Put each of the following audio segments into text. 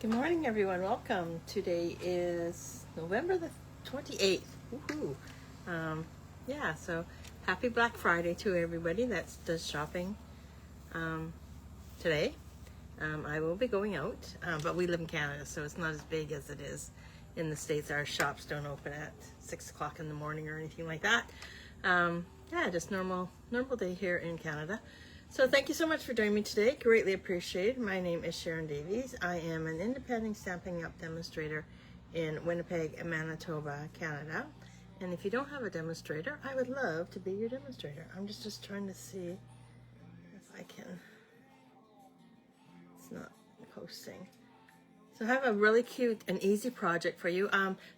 Good morning, everyone. Welcome. Today is November the 28th. Woohoo! So happy Black Friday to everybody that does shopping today. I will be going out, but we live in Canada, so it's not as big as it is in the States. Our shops don't open at 6 o'clock in the morning or anything like that. Just normal day here in Canada. So thank you so much for joining me today. Greatly appreciated. My name is Sharon Davies. I am an independent Stampin' Up! Demonstrator in Winnipeg, Manitoba, Canada. And if you don't have a demonstrator, I would love to be your demonstrator. I'm just trying to see if I can. It's not posting. So I have a really cute and easy project for you.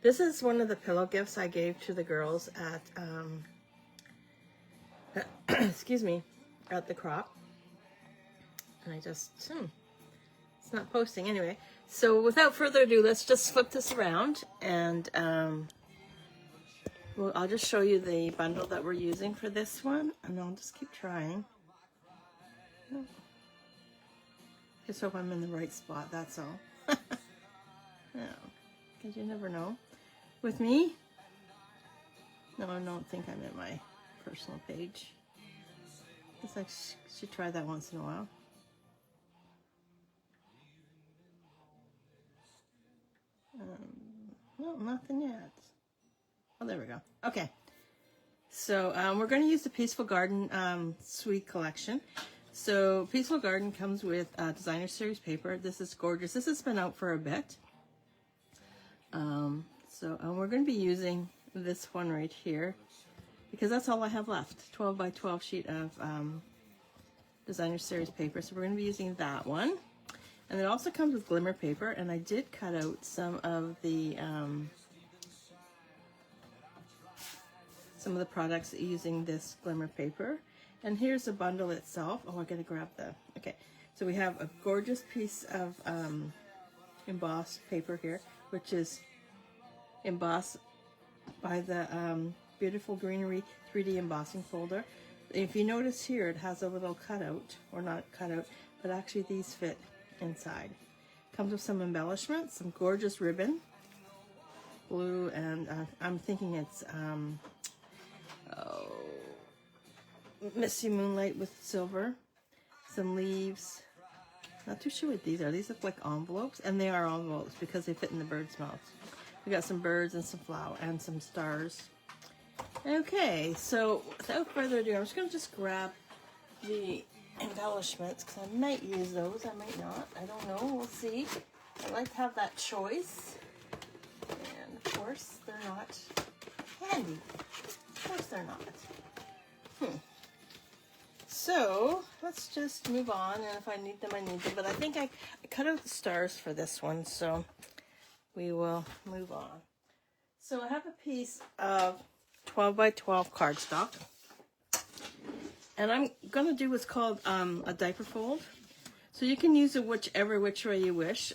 This is one of the pillow gifts I gave to the girls at, excuse me, at the crop. And I just, it's not posting anyway. So without further ado, let's just flip this around and I'll just show you the bundle that we're using for this one, and I'll just keep trying. Just hope I'm in the right spot, that's all. Because you never know. With me? No, I don't think I'm in my personal page. It's like should try that once in a while. No, nothing yet. Oh, there we go. Okay. So we're going to use the Peaceful Garden Sweet Collection. So Peaceful Garden comes with designer series paper. This is gorgeous. This has been out for a bit. We're going to be using this one right here, because that's all I have left. 12 by 12 sheet of designer series paper. So we're going to be using that one. And it also comes with Glimmer paper, and I did cut out some of the products using this Glimmer paper. And here's the bundle itself. Oh, I gotta grab the, okay. So we have a gorgeous piece of embossed paper here, which is embossed by the Beautiful Greenery 3D embossing folder. If you notice here, it has a little cutout, or not cutout, but actually these fit inside. Comes with some embellishments, some gorgeous ribbon, blue, and I'm thinking it's Misty Moonlight with silver, some leaves. Not too sure what these are. These look like envelopes, and they are envelopes because they fit in the bird's mouth. We got some birds and some flower and some stars. Okay, so without further ado, I'm just going to grab the embellishments, because I might use those, I might not. I don't know. We'll see. I like to have that choice. And of course, they're not handy. Of course, they're not. So let's just move on, and if I need them, I need them. But I think I cut out the stars for this one, so we will move on. So I have a piece of 12 by 12 cardstock, and I'm going to do what's called a diaper fold. So you can use it which way you wish.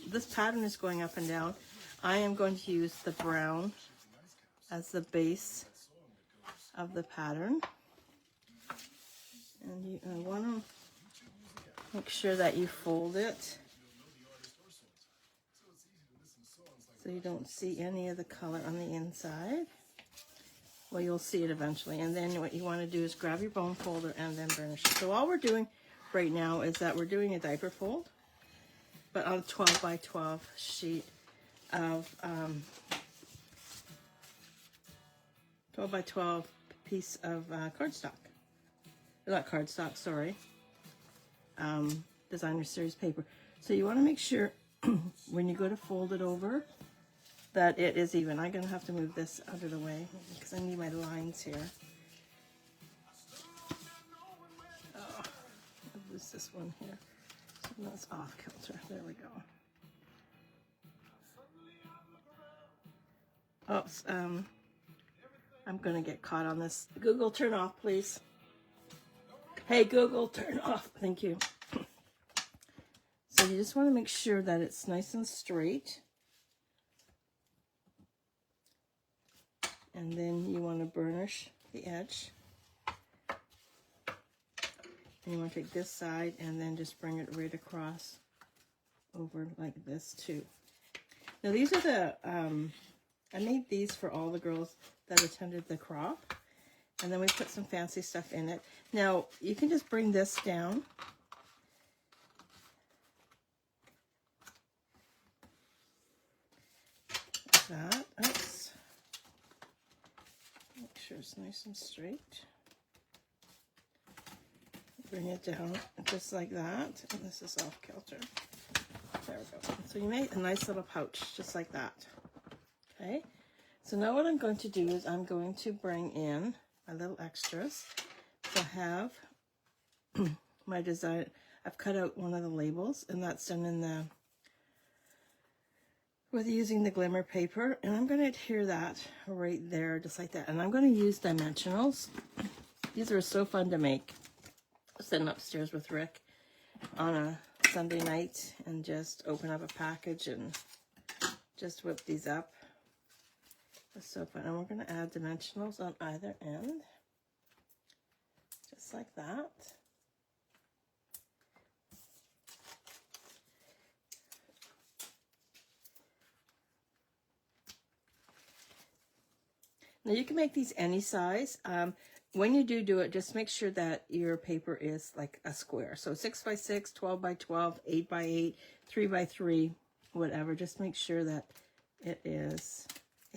This pattern is going up and down. I am going to use the brown as the base of the pattern. And you want to make sure that you fold it so you don't see any of the color on the inside. Well, you'll see it eventually. And then what you want to do is grab your bone folder and then burnish it. So all we're doing right now is that we're doing a diaper fold, but on a 12 by 12 sheet of 12 by 12 piece of cardstock. Not cardstock, sorry. Designer series paper. So you want to make sure when you go to fold it over that it is even. I'm going to have to move this out of the way because I need my lines here. Oh, I'll lose this one here. So that's off kilter. There we go. Oops. I'm going to get caught on this. Google, turn off, please. Hey, Google, turn off. Thank you. So you just want to make sure that it's nice and straight. And then you want to burnish the edge. And you want to take this side and then just bring it right across over like this too. Now these are the, I made these for all the girls that attended the crop. And then we put some fancy stuff in it. Now, you can just bring this down. Like that. Oops. Make sure it's nice and straight. Bring it down just like that. And this is off kilter. There we go. So you make a nice little pouch just like that. Okay. So now what I'm going to do is I'm going to bring in my little extras. So I have my design. I've cut out one of the labels, and that's done in the with using the Glimmer paper, and I'm going to adhere that right there just like that. And I'm going to use dimensionals. These are so fun to make. Sitting upstairs with Rick on a Sunday night and just open up a package and just whip these up. It's so fun. And we're going to add dimensionals on either end. Just like that. Now you can make these any size. When you do it, just make sure that your paper is like a square. So 6 by 6, 12 by 12, 8 by 8, 3 by 3, whatever. Just make sure that it is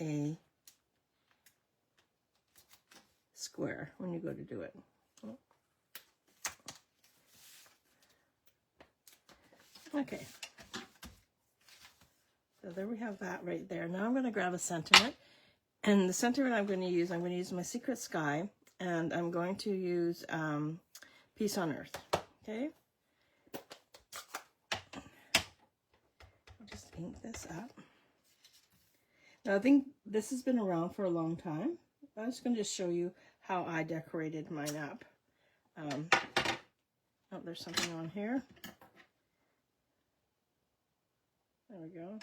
a square when you go to do it. Okay. So there we have that right there. Now I'm going to grab a sentiment. And the sentiment I'm going to use my Secret Sky. And I'm going to use Peace on Earth. Okay. I'll just ink this up. Now I think this has been around for a long time. I'm just going to show you how I decorated mine up. Oh, there's something on here. There we go.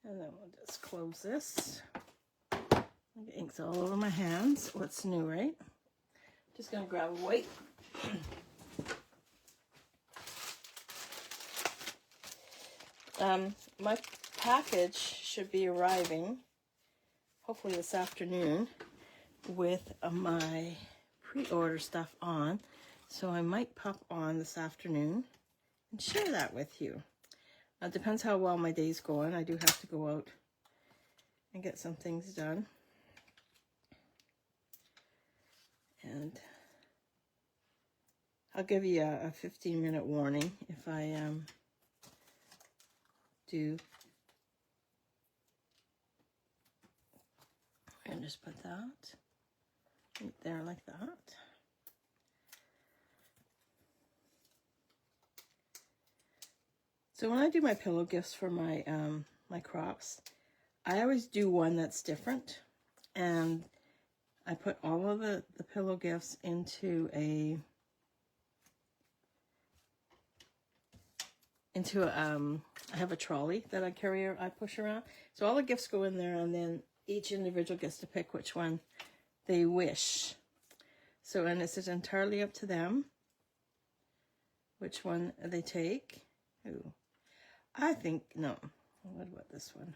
And then we'll just close this. The ink's all over my hands. What's new, right? Just going to grab a white. My package should be arriving hopefully this afternoon with my pre-order stuff on. So I might pop on this afternoon and share that with you. It depends how well my day's going. I do have to go out and get some things done. And I'll give you a 15-minute warning if I do. And just put that right there like that. So when I do my pillow gifts for my my crops, I always do one that's different, and I put all of the pillow gifts into I have a trolley that I carry, I push around. So all the gifts go in there, and then each individual gets to pick which one they wish. So, and it's entirely up to them which one they take. Ooh. I think, no. What about this one?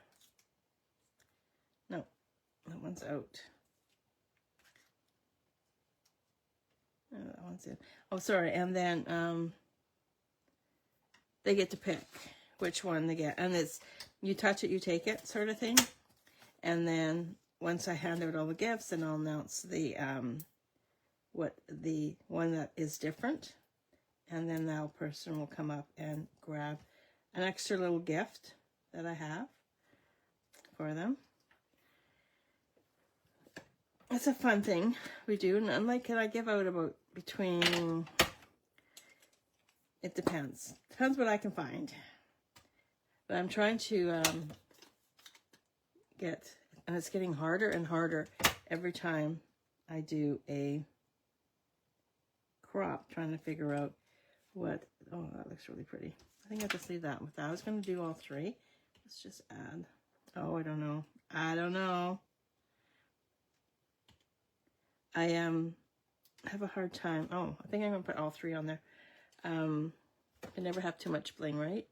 No, that one's out. Oh, that one's in. Oh, sorry. And then they get to pick which one they get. And it's, you touch it, you take it sort of thing. And then once I hand out all the gifts, then I'll announce the what the one that is different. And then that person will come up and grab an extra little gift that I have for them. It's a fun thing we do, and like I give out about between, it depends what I can find, but I'm trying to get, and it's getting harder and harder every time I do a crop, trying to figure out what, oh, that looks really pretty. I think I have to leave that with that. I was going to do all three. Let's just add, oh, I don't know. I have a hard time. Oh, I think I'm going to put all three on there. I never have too much bling, right?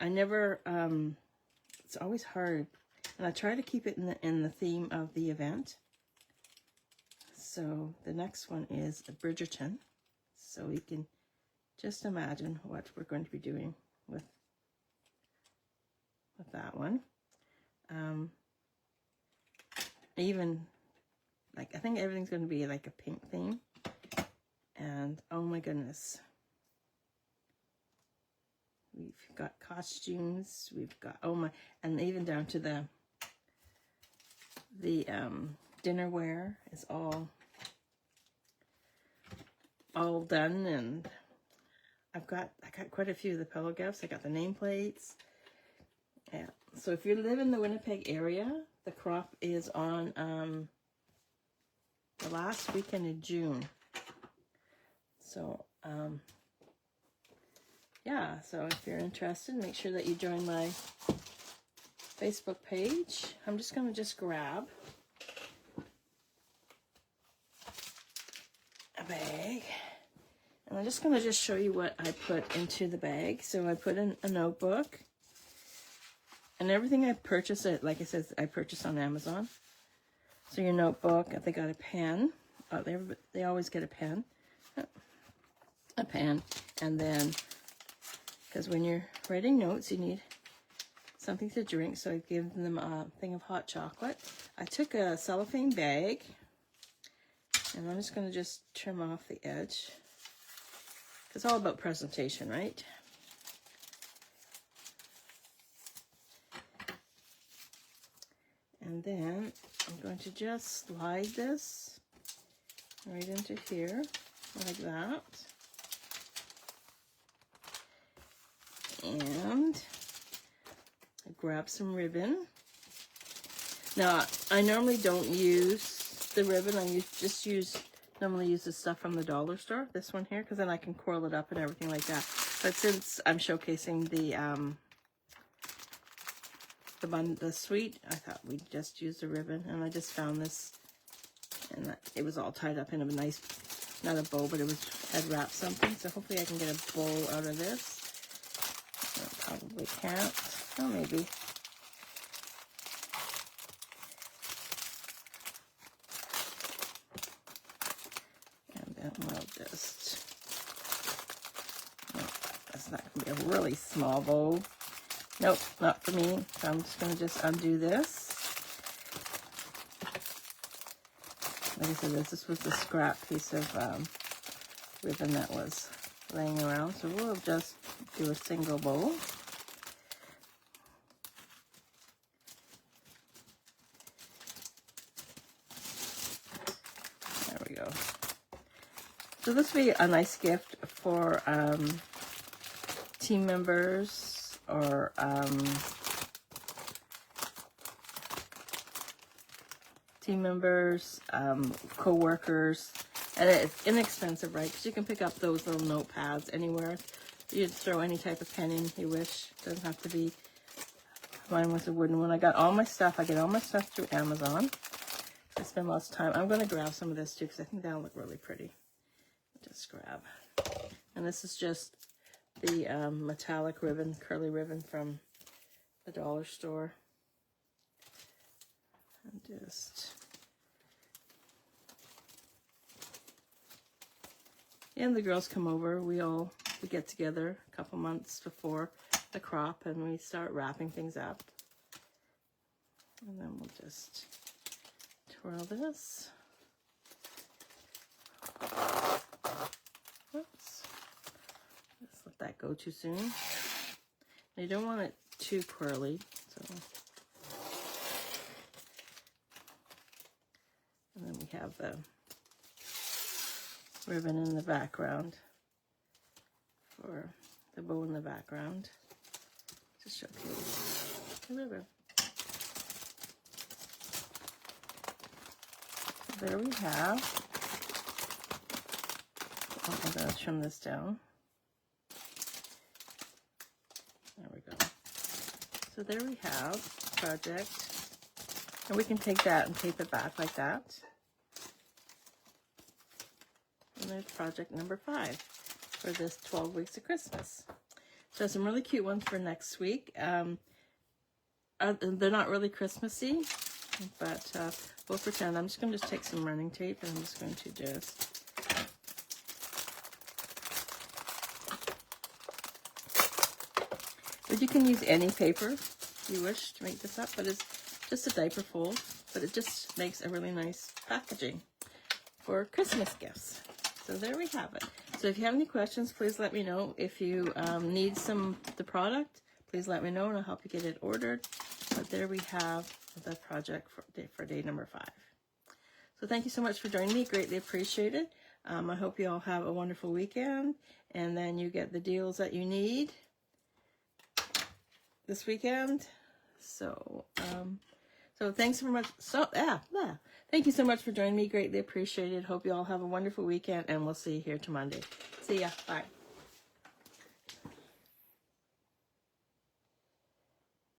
I never, it's always hard. And I try to keep it in the theme of the event. So the next one is a Bridgerton. So we can just imagine what we're going to be doing with that one. Even, like, I think everything's going to be like a pink theme. And, oh my goodness. We've got costumes. We've got, oh my, and even down to the dinnerware is all done. And I got quite a few of the pillow gifts. I got the nameplates. Yeah. So if you live in the Winnipeg area, the crop is on the last weekend in June. So yeah, so if you're interested, make sure that you join my Facebook page. I'm just going to grab a bag. And I'm just going to show you what I put into the bag. So I put in a notebook. And everything I purchased, like I said, I purchased on Amazon. So your notebook, they got a pen. Oh, they always get a pen. A pen. And then, because when you're writing notes, you need something to drink. So I give them a thing of hot chocolate. I took a cellophane bag. And I'm just going to trim off the edge. It's all about presentation, right? And then I'm going to just slide this right into here, like that. And I grab some ribbon. Now, I normally don't use the ribbon. I normally use the stuff from the dollar store, this one here, because then I can curl it up and everything like that. But since I'm showcasing the suite, I thought we'd just use the ribbon. And I just found this, and it was all tied up in a nice, not a bow, but it had wrapped something. So hopefully I can get a bow out of this. I probably can't. Oh, maybe. And then we'll just, no, that's not going to be a really small bow. Nope, not for me. So I'm just going to undo this. Like I said, this was the scrap piece of ribbon that was laying around. So we'll just do a single bow. There we go. So this would be a nice gift for team members, or co-workers, and it's inexpensive, right? Because you can pick up those little notepads anywhere. You just throw any type of pen in you wish. It doesn't have to be. Mine was a wooden one. I get all my stuff through Amazon. I spend lots of time. I'm going to grab some of this too, because I think that'll look really pretty. Just grab. And this is just the metallic ribbon, curly ribbon from the dollar store. And just, and the girls come over. We get together a couple months before the crop, and we start wrapping things up. And then we'll just twirl this. Oops. Let's let that go too soon. You don't want it too curly, so. And then we have the ribbon in the background for the bow in the background. Just showcase the ribbon. So there we have. Oh, I'm going to trim this down. There we go. So there we have project. And we can take that and tape it back like that. And there's project number 5 for this 12 weeks of Christmas. So some really cute ones for next week. They're not really Christmassy, but we'll pretend. I'm just going to take some running tape and I'm just going to just... But you can use any paper you wish to make this up, but it's just a diaper fold, but it just makes a really nice packaging for Christmas gifts. So there we have it. So if you have any questions, please let me know. If you need the product, please let me know and I'll help you get it ordered. But there we have the project for day number 5. So thank you so much for joining me. Greatly appreciated. I hope you all have a wonderful weekend, and then you get the deals that you need this weekend. So thanks so much. Thank you so much for joining me. Greatly appreciated. Hope you all have a wonderful weekend, and we'll see you here to Monday. See ya. Bye.